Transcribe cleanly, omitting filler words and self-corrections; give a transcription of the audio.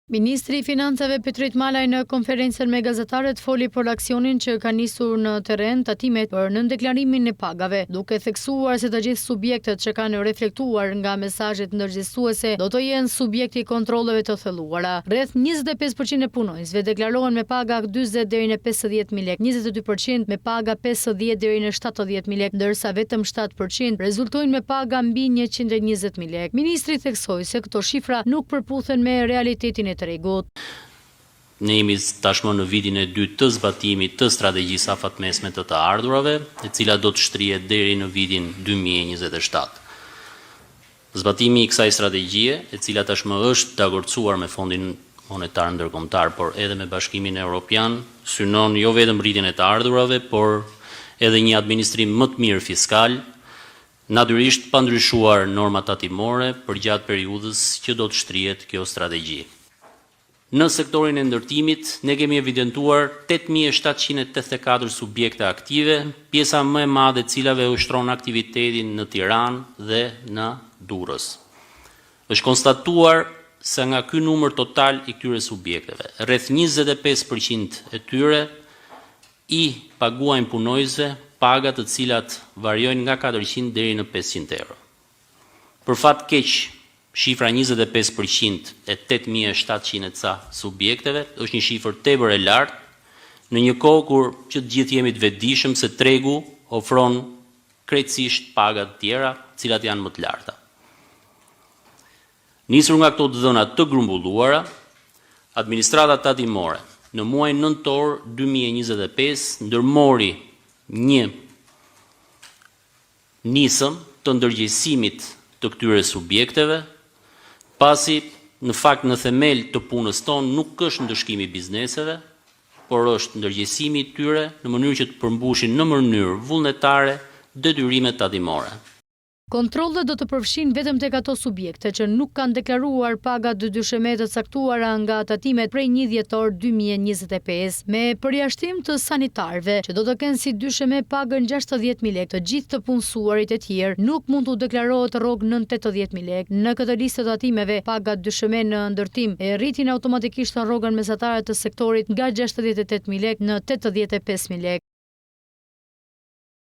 Ministri i Financave Petrit Malaj në konferencën me gazetarët foli për aksionin që ka nisur në terren tatimet për nëndeklarimin e pagave, duke theksuar se të gjithë subjektet që kanë reflektuar nga mesazhet ndërgjegjësuese do të jenë subjekti i kontrolleve të thelluara. Rreth 25% e punonjësve deklarohen me paga 40 deri në 50.000 lekë, 22% me paga 50 deri në 70.000 lekë, ndërsa vetëm 7% rezultojnë me paga mbi 120.000 lekë. Ministri theksoi se këto shifra nuk përputhen me realitetin tregut. Ne jemi tashmë në vitin e dytë të zbatimit të strategjisë afatmesme të ardhurave, e cila do të shtrihet deri në vitin 2027. Zbatimi i kësaj strategjie, e cila tashmë është dakordsuar me Fondin Monetar Ndërkombëtar, por edhe me Bashkimin Evropian, synon jo vetëm rritjen e të ardhurave, por edhe një administrim më të mirë fiskal, natyrisht pa ndryshuar normat tatimore për gjatë periudhës që do të shtrihet kjo strategji. Në sektorin e ndërtimit, ne kemi evidentuar 8.784 subjekte aktive, pjesa më e madhe e cilave ushtron aktivitetin në Tiranë dhe në Durrës. Është konstatuar se nga ky numër total i këtyre subjekteve, rreth 25% e tyre i paguajnë punonjësve paga të cilat variojnë nga 400 deri në 500 euro. Për fat keq, shifra 25% e 8.700 ca subjekteve është një shifër tepër e lartë në një kohë kur që të gjithë jemi të vetëdijshëm se tregu ofron krejtësisht paga të tjera, të cilat janë më të larta. Nisur nga këto dhëna të grumbulluara, administrata tatimore në muajin nëntor 2025 ndërmori një nisëm të ndërgjegjësimit të këtyre subjekteve, pasi në fakt në themel të punës tonë nuk është ndëshkimi i bizneseve, por është ndërgjegjësimi i tyre në mënyrë që të përmbushin në mënyrë vullnetare detyrimet tatimore. Kontrollet do të përfshin vetëm tek ato subjekte që nuk kanë deklaruar paga dysheme të caktuara nga tatimet prej 1 dhjetor 2025, me përjashtim të sanitarëve, që do të kenë si dysheme pagën 60.000 lekë. Të gjithë të punësuarit e tjerë nuk mund të deklarohet rrogë nën 80.000 lekë. Në këtë listë të tatimeve, paga dysheme në ndërtim e rritin automatikisht në rrogën mesatare të sektorit nga 68.000 lekë në 85.000 lekë.